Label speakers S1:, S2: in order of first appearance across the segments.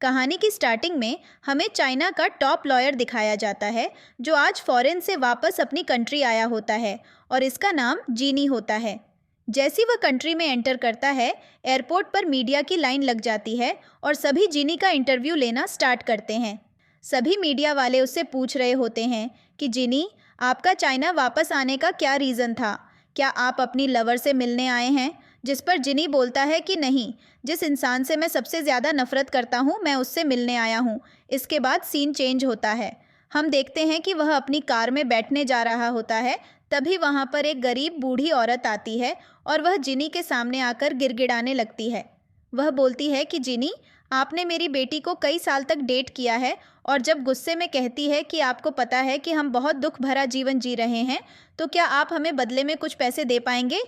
S1: कहानी की स्टार्टिंग में हमें चाइना का टॉप लॉयर दिखाया जाता है जो आज फॉरेन से वापस अपनी कंट्री आया होता है और इसका नाम जीनी होता है। जैसी वह कंट्री में एंटर करता है, एयरपोर्ट पर मीडिया की लाइन लग जाती है और सभी जीनी का इंटरव्यू लेना स्टार्ट करते हैं। सभी मीडिया वाले उससे पूछ रहे होते हैं कि जीनी, आपका चाइना वापस आने का क्या रीज़न था? क्या आप अपनी लवर से मिलने आए हैं? जिस पर जिनी बोलता है कि नहीं, जिस इंसान से मैं सबसे ज़्यादा नफरत करता हूँ मैं उससे मिलने आया हूँ। इसके बाद सीन चेंज होता है। हम देखते हैं कि वह अपनी कार में बैठने जा रहा होता है। तभी वहाँ पर एक गरीब बूढ़ी औरत आती है और वह जिनी के सामने आकर गिड़गिड़ाने लगती है। वह बोलती है कि जिनी, आपने मेरी बेटी को कई साल तक डेट किया है और जब गुस्से में कहती है कि आपको पता है कि हम बहुत दुख भरा जीवन जी रहे हैं, तो क्या आप हमें बदले में कुछ पैसे दे पाएंगे?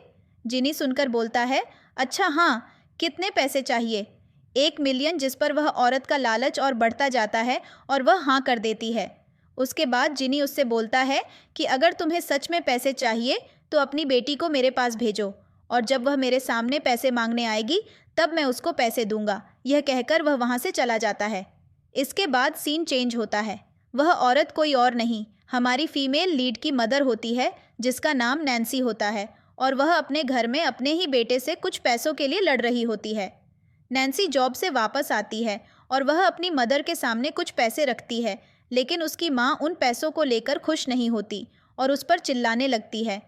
S1: जिनी सुनकर बोलता है, अच्छा हाँ, कितने पैसे चाहिए? 1 मिलियन, जिस पर वह औरत का लालच और बढ़ता जाता है और वह हाँ कर देती है। उसके बाद जिनी उससे बोलता है कि अगर तुम्हें सच में पैसे चाहिए तो अपनी बेटी को मेरे पास भेजो और जब वह मेरे सामने पैसे मांगने आएगी तब मैं उसको पैसे दूंगा। यह कहकर वह वहाँ से चला जाता है। इसके बाद सीन चेंज होता है। वह औरत कोई और नहीं, हमारी फीमेल लीड की मदर होती है जिसका नाम नैन्सी होता है और वह अपने घर में अपने ही बेटे से कुछ पैसों के लिए लड़ रही होती है। नैन्सी जॉब से वापस आती है और वह अपनी मदर के सामने कुछ पैसे रखती है, लेकिन उसकी माँ उन पैसों को लेकर खुश नहीं होती और उस पर चिल्लाने लगती है।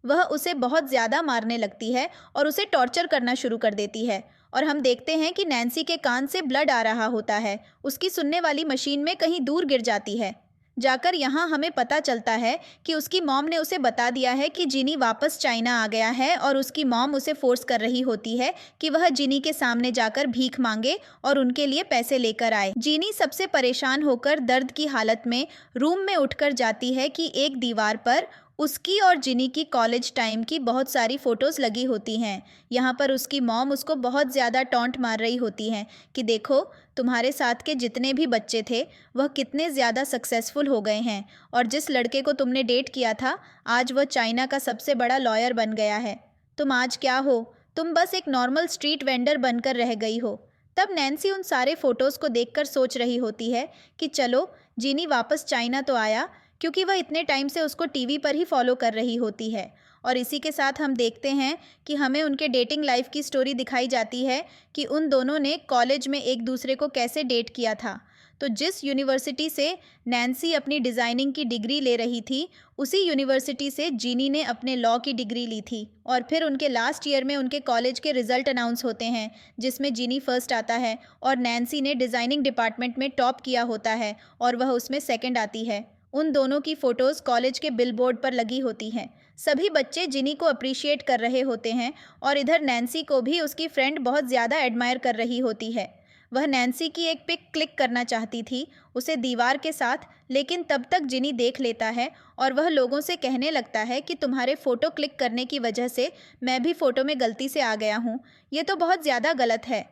S1: वह उसे बहुत ज़्यादा मारने लगती है और उसे टॉर्चर करना शुरू कर देती है और हम देखते हैं कि नैन्सी के कान से ब्लड आ रहा होता है। उसकी सुनने वाली मशीन में कहीं दूर गिर जाती है। जाकर यहाँ हमें पता चलता है कि उसकी मॉम ने उसे बता दिया है कि जिनी वापस चाइना आ गया है और उसकी मॉम उसे फोर्स कर रही होती है कि वह जिनी के सामने जाकर भीख मांगे और उनके लिए पैसे लेकर आए। जिनी सबसे परेशान होकर दर्द की हालत में रूम में उठकर जाती है कि एक दीवार पर उसकी और जिनी की कॉलेज टाइम की बहुत सारी फ़ोटोज़ लगी होती हैं। यहाँ पर उसकी मॉम उसको बहुत ज़्यादा टॉन्ट मार रही होती हैं कि देखो, तुम्हारे साथ के जितने भी बच्चे थे वह कितने ज़्यादा सक्सेसफुल हो गए हैं और जिस लड़के को तुमने डेट किया था आज वह चाइना का सबसे बड़ा लॉयर बन गया है। तुम आज क्या हो? तुम बस एक नॉर्मल स्ट्रीट वेंडर बनकर रह गई हो। तब नैन्सी उन सारे फ़ोटोज़ को देखकर सोच रही होती है कि चलो, जिनी वापस चाइना तो आया, क्योंकि वह इतने टाइम से उसको टीवी पर ही फॉलो कर रही होती है। और इसी के साथ हम देखते हैं कि हमें उनके डेटिंग लाइफ की स्टोरी दिखाई जाती है कि उन दोनों ने कॉलेज में एक दूसरे को कैसे डेट किया था। तो जिस यूनिवर्सिटी से नैन्सी अपनी डिज़ाइनिंग की डिग्री ले रही थी, उसी यूनिवर्सिटी से जीनी ने अपने लॉ की डिग्री ली थी। और फिर उनके लास्ट ईयर में उनके कॉलेज के रिज़ल्ट अनाउंस होते हैं जिसमें जीनी फर्स्ट आता है और नैन्सी ने डिज़ाइनिंग डिपार्टमेंट में टॉप किया होता है और वह उसमें सेकेंड आती है। उन दोनों की फ़ोटोज़ कॉलेज के बिलबोर्ड पर लगी होती हैं। सभी बच्चे जिनी को अप्रिशिएट कर रहे होते हैं और इधर नैन्सी को भी उसकी फ्रेंड बहुत ज़्यादा एडमायर कर रही होती है। वह नैन्सी की एक पिक क्लिक करना चाहती थी उसे दीवार के साथ, लेकिन तब तक जिनी देख लेता है और वह लोगों से कहने लगता है कि तुम्हारे फ़ोटो क्लिक करने की वजह से मैं भी फ़ोटो में गलती से आ गया हूँ। ये तो बहुत ज़्यादा गलत है।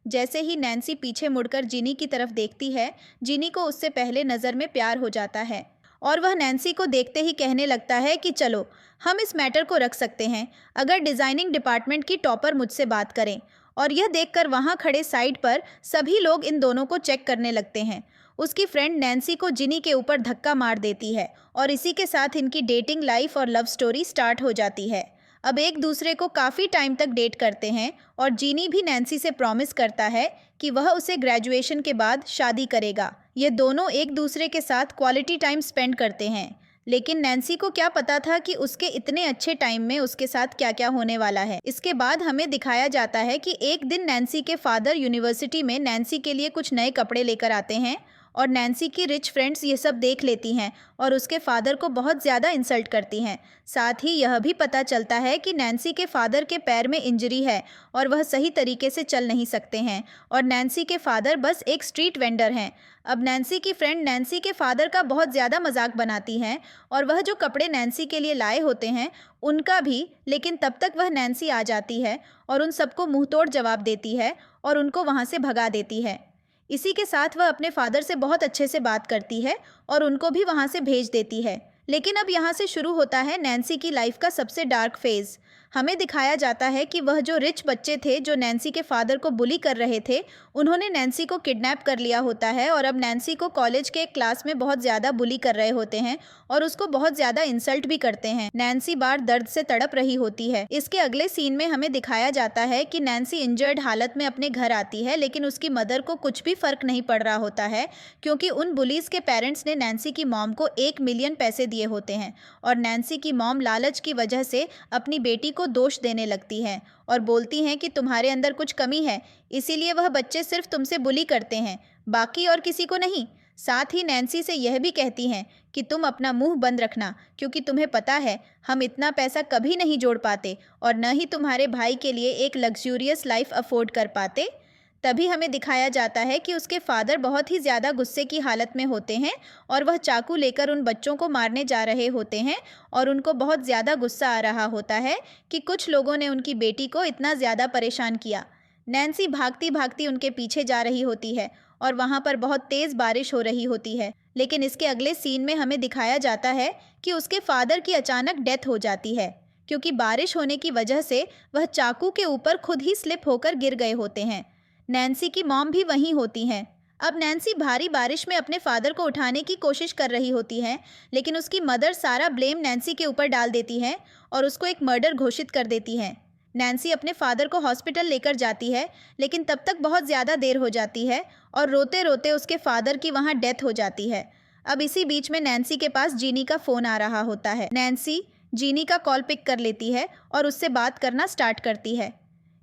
S1: जैसे ही नैन्सी पीछे मुड़कर जिनी की तरफ देखती है, जिनी को उससे पहले नज़र में प्यार हो जाता है और वह नैन्सी को देखते ही कहने लगता है कि चलो, हम इस मैटर को रख सकते हैं अगर डिज़ाइनिंग डिपार्टमेंट की टॉपर मुझसे बात करें। और यह देखकर वहाँ खड़े साइड पर सभी लोग इन दोनों को चेक करने लगते हैं। उसकी फ्रेंड नैन्सी को जिनी के ऊपर धक्का मार देती है और इसी के साथ इनकी डेटिंग लाइफ और लव स्टोरी स्टार्ट हो जाती है। अब एक दूसरे को काफ़ी टाइम तक डेट करते हैं और जिनी भी नैन्सी से प्रॉमिस करता है कि वह उसे ग्रेजुएशन के बाद शादी करेगा। ये दोनों एक दूसरे के साथ क्वालिटी टाइम स्पेंड करते हैं, लेकिन नैन्सी को क्या पता था कि उसके इतने अच्छे टाइम में उसके साथ क्या क्या होने वाला है। इसके बाद हमें दिखाया जाता है कि एक दिन नैन्सी के फादर यूनिवर्सिटी में नैन्सी के लिए कुछ नए कपड़े लेकर आते हैं और नैन्सी की रिच फ्रेंड्स ये सब देख लेती हैं और उसके फादर को बहुत ज़्यादा इंसल्ट करती हैं। साथ ही यह भी पता चलता है कि नैन्सी के फादर के पैर में इंजरी है और वह सही तरीके से चल नहीं सकते हैं और नैन्सी के फादर बस एक स्ट्रीट वेंडर हैं। अब नैन्सी की फ्रेंड नैन्सी के फादर का बहुत ज़्यादा मजाक बनाती हैं और वह जो कपड़े नैन्सी के लिए लाए होते हैं उनका भी, लेकिन तब तक वह नैन्सी आ जाती है और उन सबको मुंहतोड़ जवाब देती है और उनको वहाँ से भगा देती है। इसी के साथ वह अपने फादर से बहुत अच्छे से बात करती है और उनको भी वहाँ से भेज देती है। लेकिन अब यहाँ से शुरू होता है नैन्सी की लाइफ का सबसे डार्क फेज़। हमें दिखाया जाता है कि वह जो रिच बच्चे थे जो नैन्सी के फादर को बुली कर रहे थे, उन्होंने नैन्सी को किडनैप कर लिया होता है और अब नैन्सी को कॉलेज के एक क्लास में बहुत ज़्यादा बुली कर रहे होते हैं और उसको बहुत ज़्यादा इंसल्ट भी करते हैं। नैन्सी बार दर्द से तड़प रही होती है। इसके अगले सीन में हमें दिखाया जाता है कि नैन्सी इंजर्ड हालत में अपने घर आती है, लेकिन उसकी मदर को कुछ भी फर्क नहीं पड़ रहा होता है क्योंकि उन बुलीज के पेरेंट्स ने नैन्सी की मॉम को 1 मिलियन पैसे दिए होते हैं और नैन्सी की मॉम लालच की वजह से अपनी बेटी को दोष देने लगती है और बोलती हैं कि तुम्हारे अंदर कुछ कमी है, इसीलिए वह बच्चे सिर्फ तुमसे बुली करते हैं, बाकी और किसी को नहीं। साथ ही नैन्सी से यह भी कहती हैं कि तुम अपना मुंह बंद रखना क्योंकि तुम्हें पता है हम इतना पैसा कभी नहीं जोड़ पाते और न ही तुम्हारे भाई के लिए एक लग्जूरियस लाइफ अफोर्ड कर पाते। तभी हमें दिखाया जाता है कि उसके फादर बहुत ही ज़्यादा गुस्से की हालत में होते हैं और वह चाकू लेकर उन बच्चों को मारने जा रहे होते हैं और उनको बहुत ज़्यादा गुस्सा आ रहा होता है कि कुछ लोगों ने उनकी बेटी को इतना ज़्यादा परेशान किया। नैन्सी भागती भागती उनके पीछे जा रही होती है और वहाँ पर बहुत तेज़ बारिश हो रही होती है, लेकिन इसके अगले सीन में हमें दिखाया जाता है कि उसके फादर की अचानक डेथ हो जाती है क्योंकि बारिश होने की वजह से वह चाकू के ऊपर खुद ही स्लिप होकर गिर गए होते हैं। नैन्सी की मॉम भी वहीं होती हैं। अब नैन्सी भारी बारिश में अपने फादर को उठाने की कोशिश कर रही होती है, लेकिन उसकी मदर सारा ब्लेम नैन्सी के ऊपर डाल देती है और उसको एक मर्डर घोषित कर देती है। नैन्सी अपने फादर को हॉस्पिटल लेकर जाती है, लेकिन तब तक बहुत ज़्यादा देर हो जाती है और रोते रोते उसके फादर की वहाँ डेथ हो जाती है। अब इसी बीच में नैन्सी के पास जीनी का फ़ोन आ रहा होता है। नैन्सी जीनी का कॉल पिक कर लेती है और उससे बात करना स्टार्ट करती है।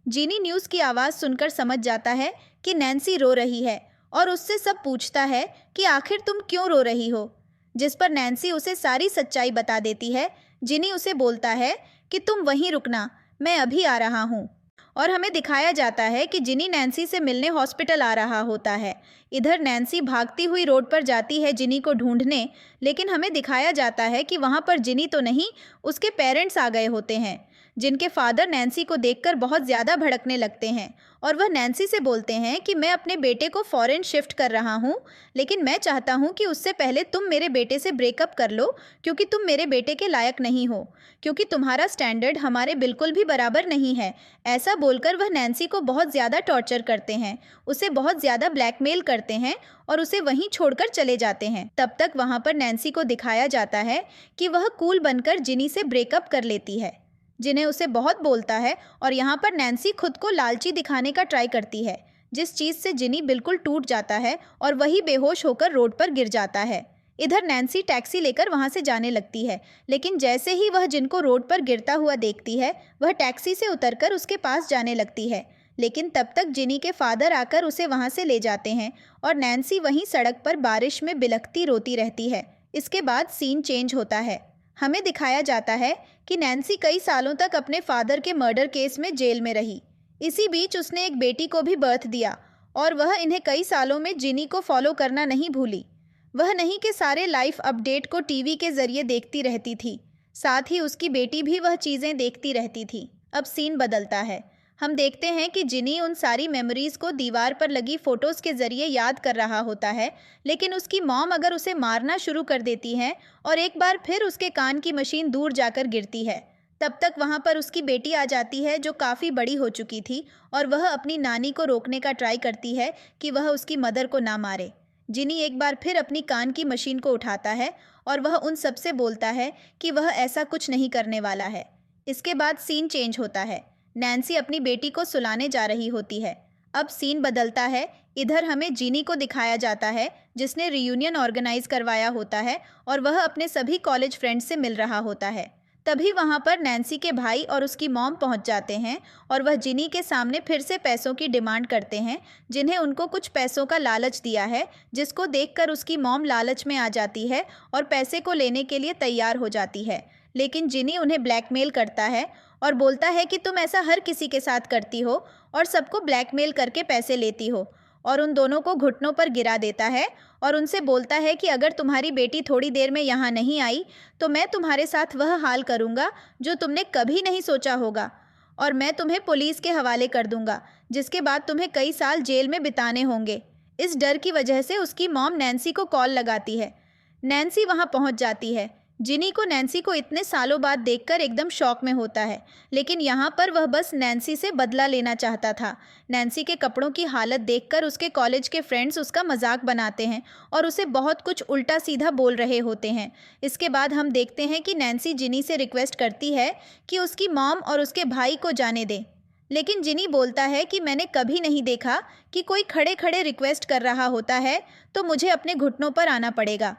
S1: जीनी न्यूज़ की आवाज़ सुनकर समझ जाता है कि नैन्सी रो रही है और उससे सब पूछता है कि आखिर तुम क्यों रो रही हो, जिस पर नैन्सी उसे सारी सच्चाई बता देती है। जिनी उसे बोलता है कि तुम वहीं रुकना, मैं अभी आ रहा हूँ। और हमें दिखाया जाता है कि जिनी नैन्सी से मिलने हॉस्पिटल आ रहा होता है। इधर नैन्सी भागती हुई रोड पर जाती है जिनी को ढूंढने, लेकिन हमें दिखाया जाता है कि वहाँ पर जिनी तो नहीं, उसके पेरेंट्स आ गए होते हैं, जिनके फादर नैन्सी को देखकर बहुत ज़्यादा भड़कने लगते हैं और वह नैन्सी से बोलते हैं कि मैं अपने बेटे को फॉरेन शिफ्ट कर रहा हूँ, लेकिन मैं चाहता हूँ कि उससे पहले तुम मेरे बेटे से ब्रेकअप कर लो क्योंकि तुम मेरे बेटे के लायक नहीं हो, क्योंकि तुम्हारा स्टैंडर्ड हमारे बिल्कुल भी बराबर नहीं है। ऐसा बोलकर वह नैन्सी को बहुत ज़्यादा टॉर्चर करते हैं, उसे बहुत ज़्यादा ब्लैकमेल करते हैं और उसे वहीं छोड़कर चले जाते हैं। तब तक वहाँ पर नैन्सी को दिखाया जाता है कि वह कूल बनकर जिनी से ब्रेकअप कर लेती है, जिन्हें उसे बहुत बोलता है और यहाँ पर नैन्सी खुद को लालची दिखाने का ट्राई करती है, जिस चीज़ से जिनी बिल्कुल टूट जाता है और वही बेहोश होकर रोड पर गिर जाता है। इधर नैन्सी टैक्सी लेकर वहाँ से जाने लगती है, लेकिन जैसे ही वह जिनको रोड पर गिरता हुआ देखती है, वह टैक्सी से उतरकर उसके पास जाने लगती है, लेकिन तब तक जिनी के फादर आकर उसे वहाँ से ले जाते हैं और नैन्सी वहीं सड़क पर बारिश में बिलखती रोती रहती है। इसके बाद सीन चेंज होता है। हमें दिखाया जाता है कि नैन्सी कई सालों तक अपने फादर के मर्डर केस में जेल में रही। इसी बीच उसने एक बेटी को भी बर्थ दिया और वह इन्हें कई सालों में जिनी को फॉलो करना नहीं भूली। वह नहीं के सारे लाइफ अपडेट को टीवी के जरिए देखती रहती थी, साथ ही उसकी बेटी भी वह चीज़ें देखती रहती थी। अब सीन बदलता है। हम देखते हैं कि जिनी उन सारी मेमोरीज़ को दीवार पर लगी फ़ोटोज़ के ज़रिए याद कर रहा होता है, लेकिन उसकी मॉम अगर उसे मारना शुरू कर देती है और एक बार फिर उसके कान की मशीन दूर जाकर गिरती है। तब तक वहाँ पर उसकी बेटी आ जाती है जो काफ़ी बड़ी हो चुकी थी और वह अपनी नानी को रोकने का ट्राई करती है कि वह उसकी मदर को ना मारे। जिनी एक बार फिर अपनी कान की मशीन को उठाता है और वह उन सबसे बोलता है कि वह ऐसा कुछ नहीं करने वाला है। इसके बाद सीन चेंज होता है। नैन्सी अपनी बेटी को सुलाने जा रही होती है। अब सीन बदलता है। इधर हमें जिनी को दिखाया जाता है जिसने रियूनियन ऑर्गेनाइज करवाया होता है और वह अपने सभी कॉलेज फ्रेंड्स से मिल रहा होता है। तभी वहाँ पर नैन्सी के भाई और उसकी मॉम पहुँच जाते हैं और वह जिनी के सामने फिर से पैसों की डिमांड करते हैं, जिन्हें उनको कुछ पैसों का लालच दिया है, जिसको देखकर उसकी मॉम लालच में आ जाती है और पैसे को लेने के लिए तैयार हो जाती है। लेकिन जिनी उन्हें ब्लैकमेल करता है और बोलता है कि तुम ऐसा हर किसी के साथ करती हो और सबको ब्लैकमेल करके पैसे लेती हो, और उन दोनों को घुटनों पर गिरा देता है और उनसे बोलता है कि अगर तुम्हारी बेटी थोड़ी देर में यहाँ नहीं आई तो मैं तुम्हारे साथ वह हाल करूँगा जो तुमने कभी नहीं सोचा होगा और मैं तुम्हें पुलिस के हवाले कर दूँगा, जिसके बाद तुम्हें कई साल जेल में बिताने होंगे। इस डर की वजह से उसकी मॉम नैन्सी को कॉल लगाती है। नैन्सी वहाँ पहुँच जाती है। जिनी को नैन्सी को इतने सालों बाद देखकर एकदम शॉक में होता है, लेकिन यहाँ पर वह बस नैन्सी से बदला लेना चाहता था। नैन्सी के कपड़ों की हालत देखकर उसके कॉलेज के फ्रेंड्स उसका मजाक बनाते हैं और उसे बहुत कुछ उल्टा सीधा बोल रहे होते हैं। इसके बाद हम देखते हैं कि नैन्सी जिनी से रिक्वेस्ट करती है कि उसकी मॉम और उसके भाई को जाने दे, लेकिन जिनी बोलता है कि मैंने कभी नहीं देखा कि कोई खड़े खड़े रिक्वेस्ट कर रहा होता है, तो मुझे अपने घुटनों पर आना पड़ेगा।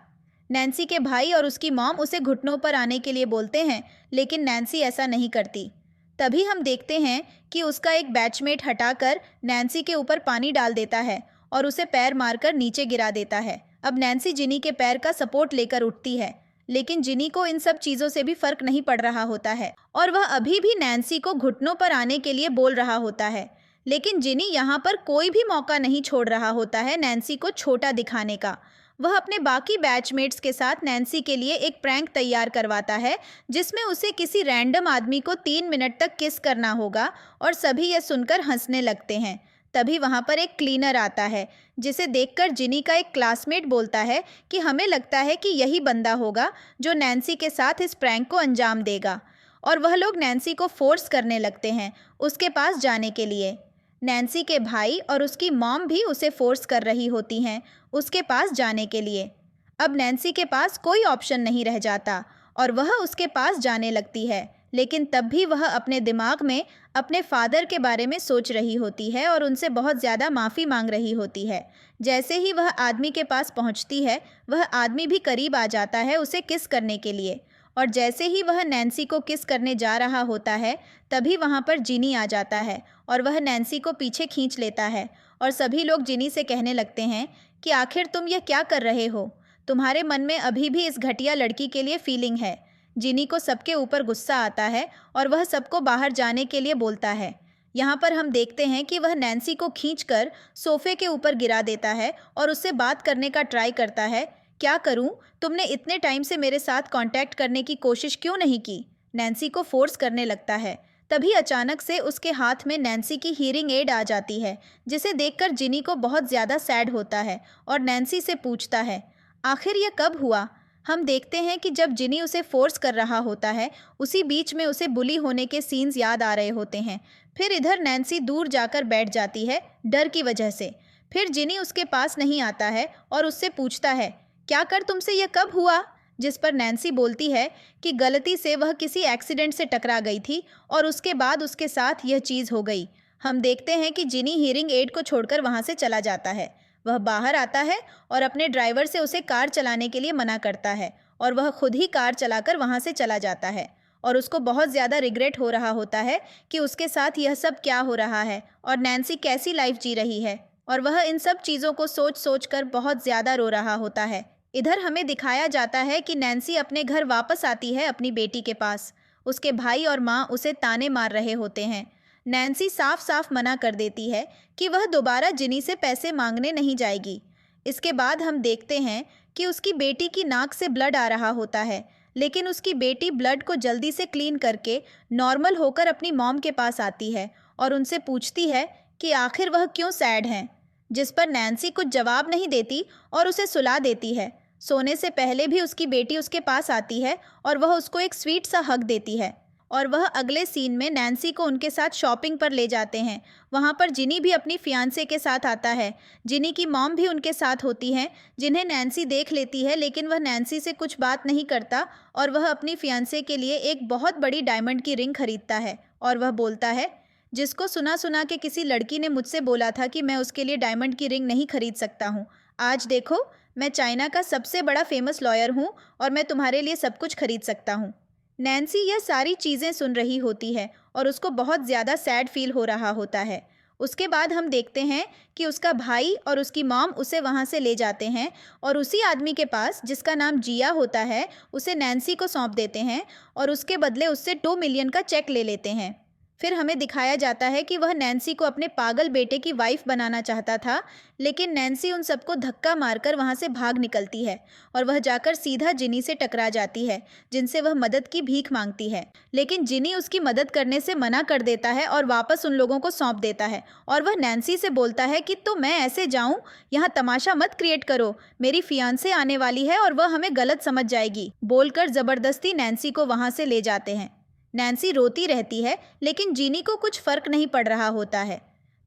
S1: नैन्सी के भाई और उसकी मॉम उसे घुटनों पर आने के लिए बोलते हैं, लेकिन नैन्सी ऐसा नहीं करती। तभी हम देखते हैं कि उसका एक बैचमेट हटाकर नैन्सी के ऊपर पानी डाल देता है और उसे पैर मारकर नीचे गिरा देता है। अब नैन्सी जिनी के पैर का सपोर्ट लेकर उठती है, लेकिन जिनी को इन सब चीज़ों से भी फर्क नहीं पड़ रहा होता है और वह अभी भी नैन्सी को घुटनों पर आने के लिए बोल रहा होता है। लेकिन जिनी यहाँ पर कोई भी मौका नहीं छोड़ रहा होता है नैन्सी को छोटा दिखाने का। वह अपने बाकी बैचमेट्स के साथ नैन्सी के लिए एक प्रैंक तैयार करवाता है, जिसमें उसे किसी रैंडम आदमी को 3 मिनट तक किस करना होगा और सभी यह सुनकर हंसने लगते हैं। तभी वहाँ पर एक क्लीनर आता है, जिसे देखकर जिनी का एक क्लासमेट बोलता है कि हमें लगता है कि यही बंदा होगा जो नैन्सी के साथ इस प्रैंक को अंजाम देगा, और वह लोग नैन्सी को फोर्स करने लगते हैं उसके पास जाने के लिए। नैन्सी के भाई और उसकी मॉम भी उसे फोर्स कर रही होती हैं उसके पास जाने के लिए। अब नैन्सी के पास कोई ऑप्शन नहीं रह जाता और वह उसके पास जाने लगती है, लेकिन तब भी वह अपने दिमाग में अपने फादर के बारे में सोच रही होती है और उनसे बहुत ज़्यादा माफ़ी मांग रही होती है। जैसे ही वह आदमी के पास पहुंचती है, वह आदमी भी करीब आ जाता है उसे किस करने के लिए, और जैसे ही वह नैन्सी को किस करने जा रहा होता है, तभी वहाँ पर जिनी आ जाता है और वह नैन्सी को पीछे खींच लेता है और सभी लोग जिनी से कहने लगते हैं कि आखिर तुम यह क्या कर रहे हो, तुम्हारे मन में अभी भी इस घटिया लड़की के लिए फीलिंग है। जिनी को सबके ऊपर गुस्सा आता है और वह सबको बाहर जाने के लिए बोलता है। यहाँ पर हम देखते हैं कि वह नैन्सी को खींचकर सोफे के ऊपर गिरा देता है और उससे बात करने का ट्राई करता है। क्या करूं? तुमने इतने टाइम से मेरे साथ कांटेक्ट करने की कोशिश क्यों नहीं की? नैन्सी को फोर्स करने लगता है। तभी अचानक से उसके हाथ में नैन्सी की हीयरिंग एड आ जाती है, जिसे देखकर जिनी को बहुत ज़्यादा सैड होता है और नैन्सी से पूछता है आखिर यह कब हुआ। हम देखते हैं कि जब जिनी उसे फोर्स कर रहा होता है, उसी बीच में उसे बुली होने के सीन्स याद आ रहे होते हैं। फिर इधर नैन्सी दूर जाकर बैठ जाती है डर की वजह से। फिर जिनी उसके पास नहीं आता है और उससे पूछता है क्या कर तुमसे यह कब हुआ, जिस पर नैन्सी बोलती है कि गलती से वह किसी एक्सीडेंट से टकरा गई थी और उसके बाद उसके साथ यह चीज़ हो गई। हम देखते हैं कि जिनी हीयरिंग एड को छोड़कर वहाँ से चला जाता है। वह बाहर आता है और अपने ड्राइवर से उसे कार चलाने के लिए मना करता है और वह खुद ही कार चलाकर वहाँ से चला जाता है और उसको बहुत ज़्यादा रिग्रेट हो रहा होता है कि उसके साथ यह सब क्या हो रहा है और नैन्सी कैसी लाइफ जी रही है, और वह इन सब चीज़ों को सोच सोच कर बहुत ज़्यादा रो रहा होता है। इधर हमें दिखाया जाता है कि नैन्सी अपने घर वापस आती है अपनी बेटी के पास। उसके भाई और माँ उसे ताने मार रहे होते हैं। नैन्सी साफ साफ मना कर देती है कि वह दोबारा जिनी से पैसे मांगने नहीं जाएगी। इसके बाद हम देखते हैं कि उसकी बेटी की नाक से ब्लड आ रहा होता है, लेकिन उसकी बेटी ब्लड को जल्दी से क्लीन करके नॉर्मल होकर अपनी मॉम के पास आती है और उनसे पूछती है कि आखिर वह क्यों सैड हैं, जिस पर नैन्सी कुछ जवाब नहीं देती और उसे सुला देती है। सोने से पहले भी उसकी बेटी उसके पास आती है और वह उसको एक स्वीट सा हग देती है, और वह अगले सीन में नैन्सी को उनके साथ शॉपिंग पर ले जाते हैं। वहाँ पर जिनी भी अपनी फियांसे के साथ आता है। जिनी की मॉम भी उनके साथ होती हैं, जिन्हें नैन्सी देख लेती है, लेकिन वह नैन्सी से कुछ बात नहीं करता और वह अपनी फियांसे के लिए एक बहुत बड़ी डायमंड की रिंग खरीदता है और वह बोलता है जिसको सुना सुना के किसी लड़की ने मुझसे बोला था कि मैं उसके लिए डायमंड की रिंग नहीं खरीद सकता हूँ। आज देखो, मैं चाइना का सबसे बड़ा फेमस लॉयर हूँ और मैं तुम्हारे लिए सब कुछ खरीद सकता हूँ। नैन्सी यह सारी चीज़ें सुन रही होती है और उसको बहुत ज़्यादा सैड फील हो रहा होता है। उसके बाद हम देखते हैं कि उसका भाई और उसकी मॉम उसे वहाँ से ले जाते हैं और उसी आदमी के पास, जिसका नाम जिया होता है, उसे नैन्सी को सौंप देते हैं और उसके बदले उससे 2 मिलियन का चेक ले लेते हैं। फिर हमें दिखाया जाता है कि वह नैन्सी को अपने पागल बेटे की वाइफ बनाना चाहता था, लेकिन नैन्सी उन सबको धक्का मारकर वहाँ से भाग निकलती है और वह जाकर सीधा जिनी से टकरा जाती है, जिनसे वह मदद की भीख मांगती है। लेकिन जिनी उसकी मदद करने से मना कर देता है और वापस उन लोगों को सौंप देता है और वह नैन्सी से बोलता है कि तो मैं ऐसे जाऊँ, यहाँ तमाशा मत क्रिएट करो, मेरी फियांसे आने वाली है और वह हमें गलत समझ जाएगी, बोलकर ज़बरदस्ती नैन्सी को वहाँ से ले जाते हैं। नैन्सी रोती रहती है, लेकिन जिनी को कुछ फर्क नहीं पड़ रहा होता है।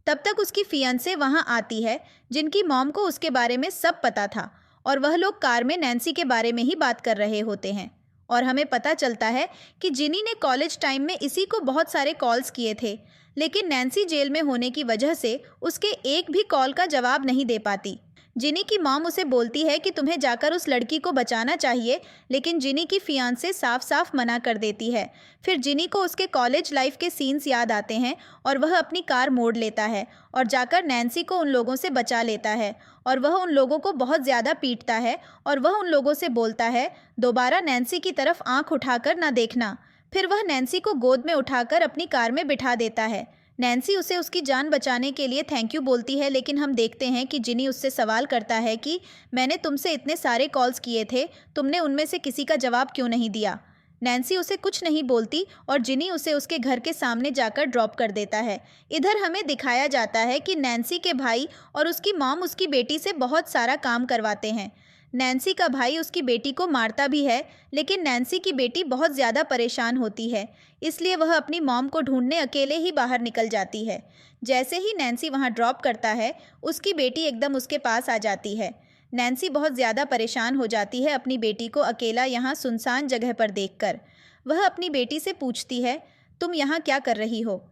S1: तब तक उसकी फियांसे वहां आती है, जिनकी मॉम को उसके बारे में सब पता था और वह लोग कार में नैन्सी के बारे में ही बात कर रहे होते हैं। और हमें पता चलता है कि जिनी ने कॉलेज टाइम में इसी को बहुत सारे कॉल्स किए थे, लेकिन नैन्सी जेल में होने की वजह से उसके एक भी कॉल का जवाब नहीं दे पाती। जिनी की मॉम उसे बोलती है कि तुम्हें जाकर उस लड़की को बचाना चाहिए, लेकिन जिनी की फियांसे साफ साफ मना कर देती है। फिर जिनी को उसके कॉलेज लाइफ के सीन्स याद आते हैं और वह अपनी कार मोड़ लेता है और जाकर नैन्सी को उन लोगों से बचा लेता है और वह उन लोगों को बहुत ज़्यादा पीटता है और वह उन लोगों से बोलता है, दोबारा नैन्सी की तरफ आँख उठाकर ना देखना। फिर वह नैन्सी को गोद में उठाकर अपनी कार में बिठा देता है। नैन्सी उसे उसकी जान बचाने के लिए थैंक यू बोलती है, लेकिन हम देखते हैं कि जिनी उससे सवाल करता है कि मैंने तुमसे इतने सारे कॉल्स किए थे, तुमने उनमें से किसी का जवाब क्यों नहीं दिया। नैन्सी उसे कुछ नहीं बोलती और जिनी उसे उसके घर के सामने जाकर ड्रॉप कर देता है। इधर हमें दिखाया जाता है कि नैन्सी के भाई और उसकी मॉम उसकी बेटी से बहुत सारा काम करवाते हैं। नैन्सी का भाई उसकी बेटी को मारता भी है, लेकिन नैन्सी की बेटी बहुत ज़्यादा परेशान होती है, इसलिए वह अपनी मॉम को ढूंढने अकेले ही बाहर निकल जाती है। जैसे ही नैन्सी वहां ड्रॉप करता है, उसकी बेटी एकदम उसके पास आ जाती है। नैन्सी बहुत ज़्यादा परेशान हो जाती है अपनी बेटी को अकेला यहाँ सुनसान जगह पर देखकर। वह अपनी बेटी से पूछती है, तुम यहाँ क्या कर रही हो?